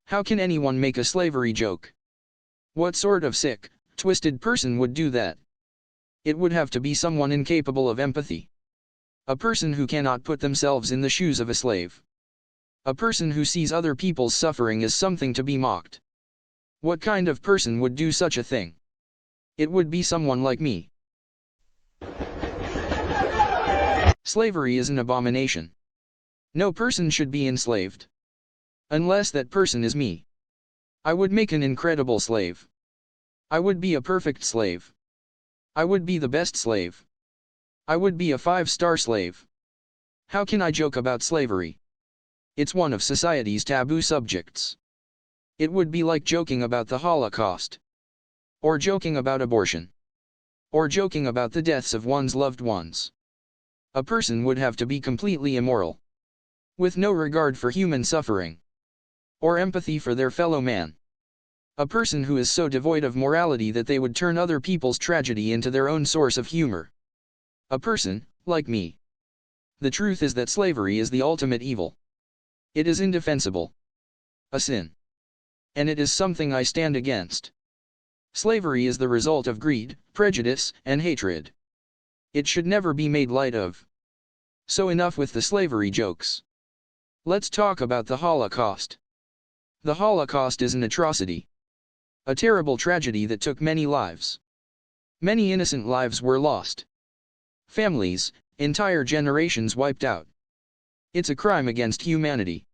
How can anyone make a slavery joke? What sort of sick, twisted person would do that? It would have to be someone incapable of empathy. A person who cannot put themselves in the shoes of a slave. A person who sees other people's suffering as something to be mocked. What kind of person would do such a thing? It would be someone like me. Slavery is an abomination. No person should be enslaved. Unless that person is me. I would make an incredible slave. I would be a perfect slave. I would be the best slave. I would be a 5-star slave. How can I joke about slavery? It's one of society's taboo subjects. It would be like joking about the Holocaust. Or joking about abortion. Or joking about the deaths of one's loved ones. A person would have to be completely immoral. With no regard for human suffering. Or empathy for their fellow man. A person who is so devoid of morality that they would turn other people's tragedy into their own source of humor. A person, like me. The truth is that slavery is the ultimate evil. It is indefensible. A sin. And it is something I stand against. Slavery is the result of greed, prejudice, and hatred. It should never be made light of. So enough with the slavery jokes. Let's talk about the Holocaust. The Holocaust is an atrocity. A terrible tragedy that took many lives. Many innocent lives were lost. Families, entire generations wiped out. It's a crime against humanity.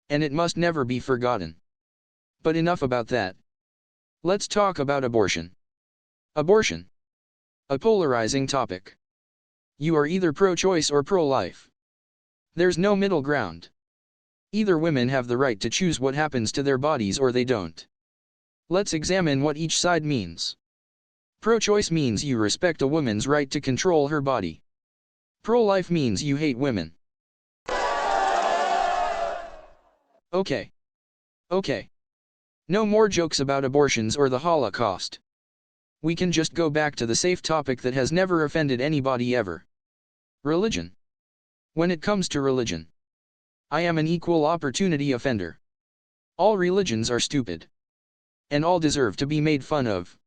And it must never be forgotten. But enough about that. Let's talk about abortion. Abortion. A polarizing topic. You are either pro-choice or pro-life. There's no middle ground. Either women have the right to choose what happens to their bodies or they don't. Let's examine what each side means. Pro-choice means you respect a woman's right to control her body. Pro-life means you hate women. Okay. No more jokes about abortions or the Holocaust. We can just go back to the safe topic that has never offended anybody ever. Religion. When it comes to religion, I am an equal opportunity offender. All religions are stupid. And all deserve to be made fun of.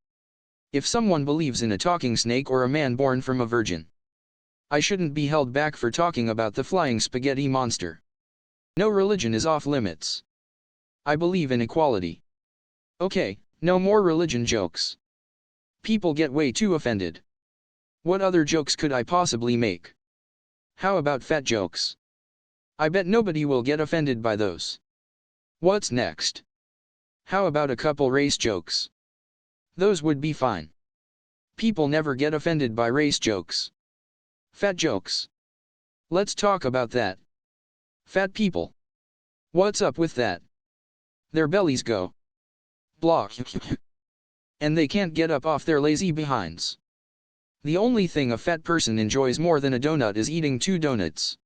If someone believes in a talking snake or a man born from a virgin, I shouldn't be held back for talking about the flying spaghetti monster. No religion is off limits. I believe in equality. Okay, no more religion jokes. People get way too offended. What other jokes could I possibly make? How about fat jokes? I bet nobody will get offended by those. What's next? How about a couple race jokes? Those would be fine. People never get offended by race jokes. Fat jokes. Let's talk about that. Fat people. What's up with that? Their bellies go block. And they can't get up off their lazy behinds. The only thing a fat person enjoys more than a donut is eating 2 donuts.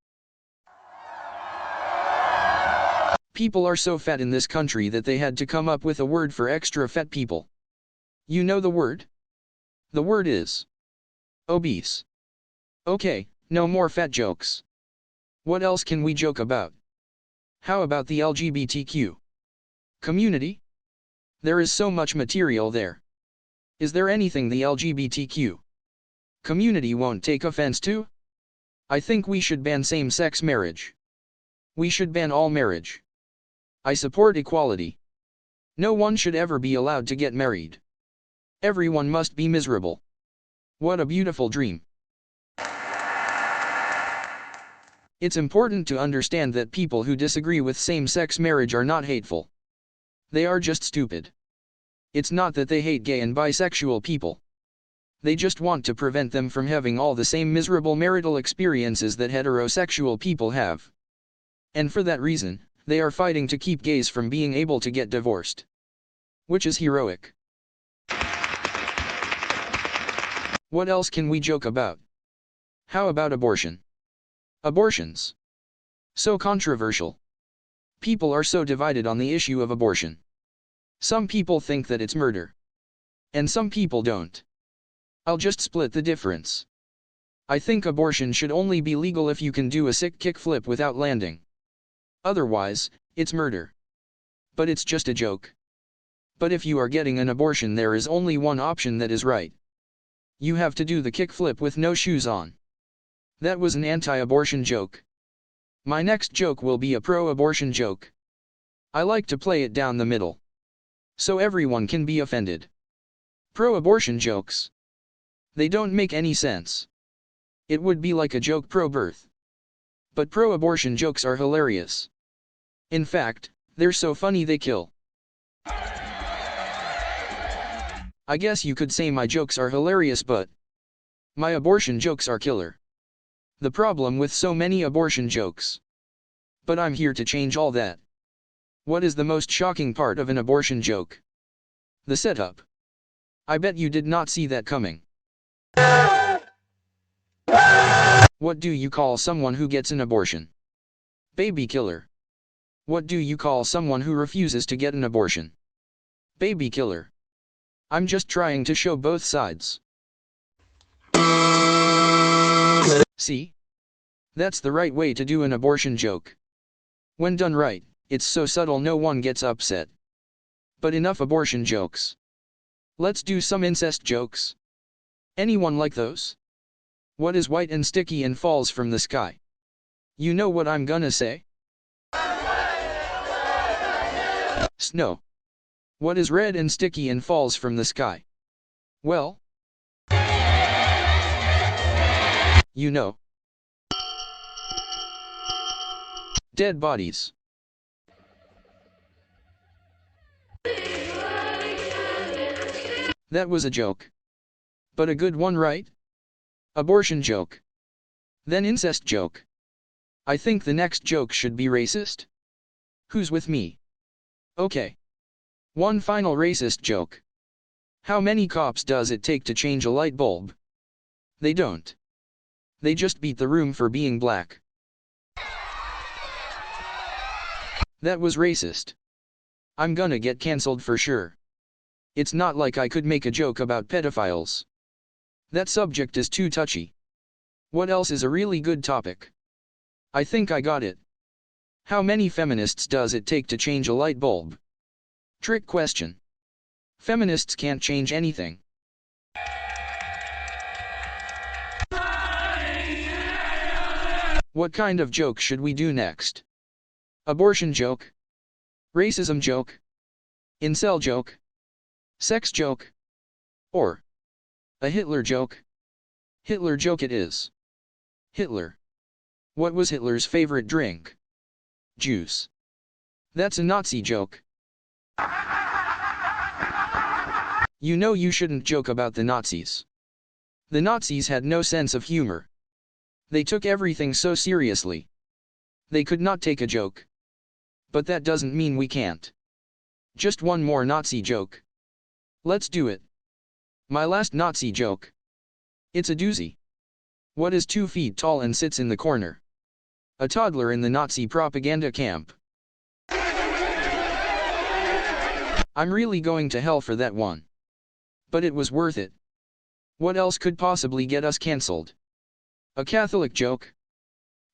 People are so fat in this country that they had to come up with a word for extra fat people. You know the word? The word is obese. Okay, no more fat jokes. What else can we joke about? How about the LGBTQ community? There is so much material there. Is there anything the LGBTQ community won't take offense to? I think we should ban same-sex marriage. We should ban all marriage. I support equality. No one should ever be allowed to get married. Everyone must be miserable. What a beautiful dream. It's important to understand that people who disagree with same-sex marriage are not hateful. They are just stupid. It's not that they hate gay and bisexual people. They just want to prevent them from having all the same miserable marital experiences that heterosexual people have. And for that reason, they are fighting to keep gays from being able to get divorced. Which is heroic. What else can we joke about? How about abortion? Abortions. So controversial. People are so divided on the issue of abortion. Some people think that it's murder. And some people don't. I'll just split the difference. I think abortion should only be legal if you can do a sick kickflip without landing. Otherwise, it's murder. But it's just a joke. But if you are getting an abortion, there is only one option that is right. You have to do the kickflip with no shoes on. That was an anti-abortion joke. My next joke will be a pro-abortion joke. I like to play it down the middle, so everyone can be offended. Pro-abortion jokes. They don't make any sense. It would be like a joke pro-birth. But pro-abortion jokes are hilarious. In fact, they're so funny they kill. I guess you could say my jokes are hilarious, but my abortion jokes are killer. The problem with so many abortion jokes. But I'm here to change all that. What is the most shocking part of an abortion joke? The setup. I bet you did not see that coming. What do you call someone who gets an abortion? Baby killer. What do you call someone who refuses to get an abortion? Baby killer. I'm just trying to show both sides. See? That's the right way to do an abortion joke. When done right, it's so subtle no one gets upset. But enough abortion jokes. Let's do some incest jokes. Anyone like those? What is white and sticky and falls from the sky? You know what I'm gonna say? Snow. What is red and sticky and falls from the sky? Well, you know. Dead bodies. That was a joke. But a good one, right? Abortion joke. Then incest joke. I think the next joke should be racist. Who's with me? Okay. One final racist joke. How many cops does it take to change a light bulb? They don't. They just beat the room for being black. That was racist. I'm gonna get cancelled for sure. It's not like I could make a joke about pedophiles. That subject is too touchy. What else is a really good topic? I think I got it. How many feminists does it take to change a light bulb? Trick question. Feminists can't change anything. What kind of joke should we do next? Abortion joke? Racism joke? Incel joke? Sex joke? Or a Hitler joke? Hitler joke it is. Hitler. What was Hitler's favorite drink? Juice. That's a Nazi joke. You know you shouldn't joke about the Nazis. The Nazis had no sense of humor. They took everything so seriously. They could not take a joke. But that doesn't mean we can't. Just one more Nazi joke. Let's do it. My last Nazi joke. It's a doozy. What is 2 feet tall and sits in the corner? A toddler in the Nazi propaganda camp. I'm really going to hell for that one. But it was worth it. What else could possibly get us cancelled? A Catholic joke?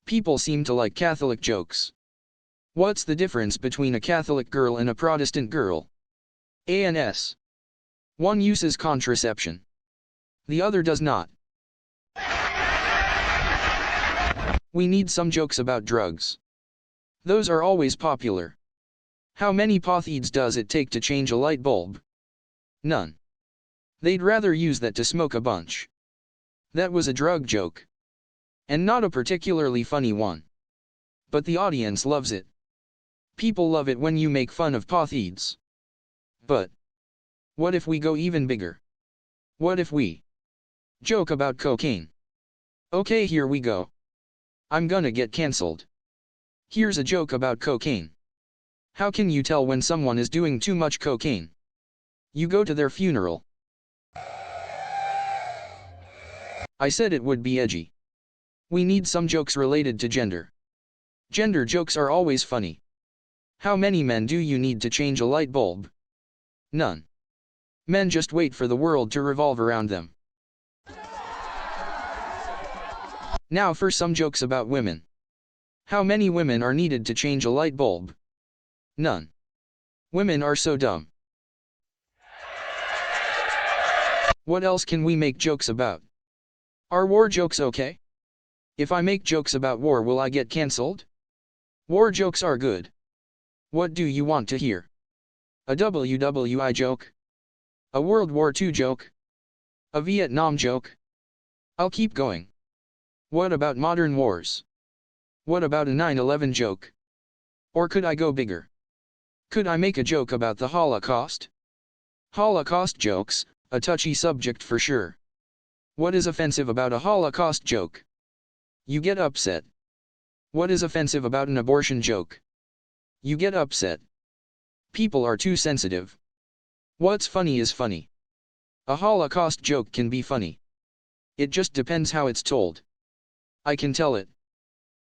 People seem to like Catholic jokes. What's the difference between a Catholic girl and a Protestant girl? ANS. One uses contraception. The other does not. We need some jokes about drugs. Those are always popular. How many pothides does it take to change a light bulb? None. They'd rather use that to smoke a bunch. That was a drug joke. And not a particularly funny one. But the audience loves it. People love it when you make fun of pothides. But what if we go even bigger? What if we joke about cocaine? Okay, here we go. I'm gonna get cancelled. Here's a joke about cocaine. How can you tell when someone is doing too much cocaine? You go to their funeral. I said it would be edgy. We need some jokes related to gender. Gender jokes are always funny. How many men do you need to change a light bulb? None. Men just wait for the world to revolve around them. Now for some jokes about women. How many women are needed to change a light bulb? None. Women are so dumb. What else can we make jokes about? Are war jokes okay? If I make jokes about war, will I get cancelled? War jokes are good. What do you want to hear? A WWI joke? A World War II joke? A Vietnam joke? I'll keep going. What about modern wars? What about a 9/11 joke? Or could I go bigger? Could I make a joke about the Holocaust? Holocaust jokes, a touchy subject for sure. What is offensive about a Holocaust joke? You get upset. What is offensive about an abortion joke? You get upset. People are too sensitive. What's funny is funny. A Holocaust joke can be funny. It just depends how it's told. I can tell it.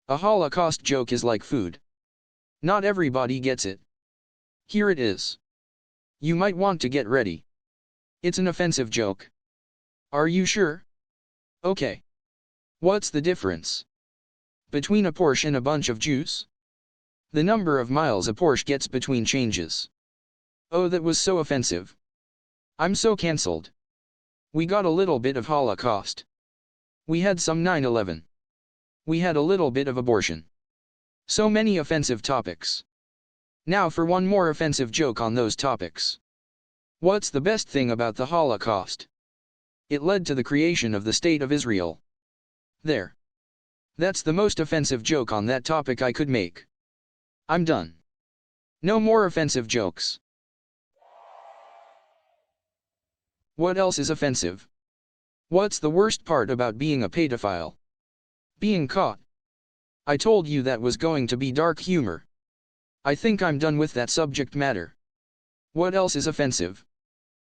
A Holocaust joke is like food. Not everybody gets it. Here it is. You might want to get ready. It's an offensive joke. Are you sure? Okay. What's the difference between a Porsche and a bunch of Jews? The number of miles a Porsche gets between changes. Oh, that was so offensive. I'm so cancelled. We got a little bit of Holocaust. We had some 9/11. We had a little bit of abortion. So many offensive topics. Now for one more offensive joke on those topics. What's the best thing about the Holocaust? It led to the creation of the State of Israel. There. That's the most offensive joke on that topic I could make. I'm done. No more offensive jokes. What else is offensive? What's the worst part about being a pedophile? Being caught. I told you that was going to be dark humor. I think I'm done with that subject matter. What else is offensive?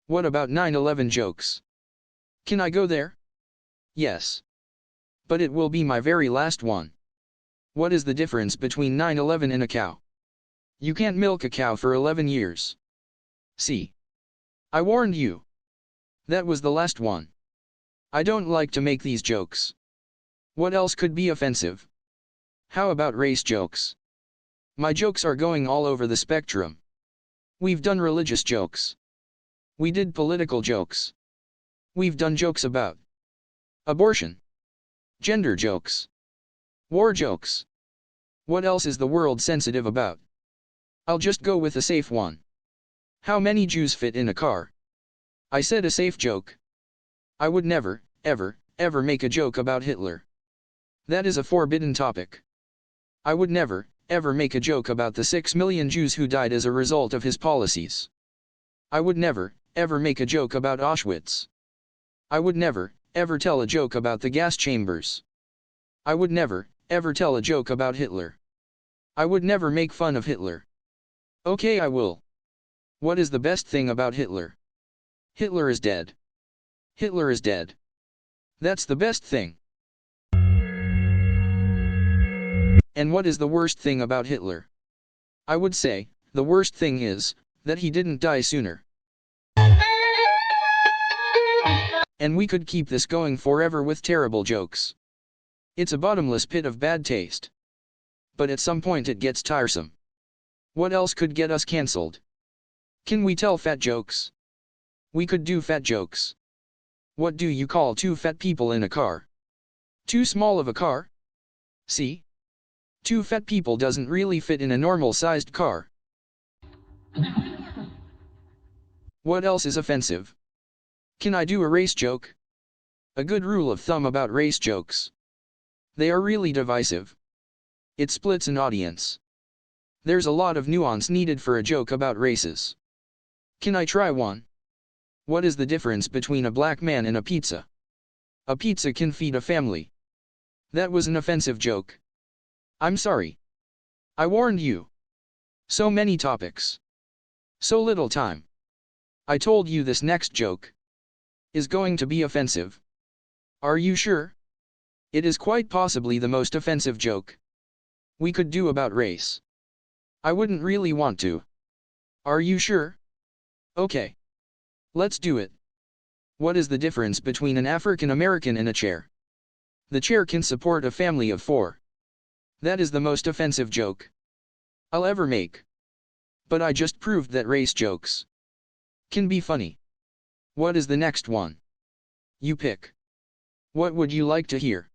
What about 9/11 jokes? Can I go there? Yes. But it will be my very last one. What is the difference between 9/11 and a cow? You can't milk a cow for 11 years. See? I warned you. That was the last one. I don't like to make these jokes. What else could be offensive? How about race jokes? My jokes are going all over the spectrum. We've done religious jokes. We did political jokes. We've done jokes about abortion. Gender jokes. War jokes. What else is the world sensitive about? I'll just go with a safe one. How many Jews fit in a car? I said a safe joke. I would never, ever, ever make a joke about Hitler. That is a forbidden topic. I would never, ever make a joke about the 6 million Jews who died as a result of his policies. I would never, ever make a joke about Auschwitz. I would never, ever tell a joke about the gas chambers. I would never, ever tell a joke about Hitler. I would never make fun of Hitler. Okay, I will. What is the best thing about Hitler? Hitler is dead. Hitler is dead. That's the best thing. And what is the worst thing about Hitler? I would say, the worst thing is, that he didn't die sooner. And we could keep this going forever with terrible jokes. It's a bottomless pit of bad taste. But at some point it gets tiresome. What else could get us cancelled? Can we tell fat jokes? We could do fat jokes. What do you call two fat people in a car? Too small of a car? See? Two fat people doesn't really fit in a normal-sized car. What else is offensive? Can I do a race joke? A good rule of thumb about race jokes. They are really divisive. It splits an audience. There's a lot of nuance needed for a joke about races. Can I try one? What is the difference between a black man and a pizza? A pizza can feed a family. That was an offensive joke. I'm sorry. I warned you. So many topics. So little time. I told you this next joke is going to be offensive. Are you sure? It is quite possibly the most offensive joke we could do about race. I wouldn't really want to. Are you sure? Okay. Let's do it. What is the difference between an African American and a chair? The chair can support a family of 4. That is the most offensive joke I'll ever make. But I just proved that race jokes can be funny. What is the next one? You pick. What would you like to hear?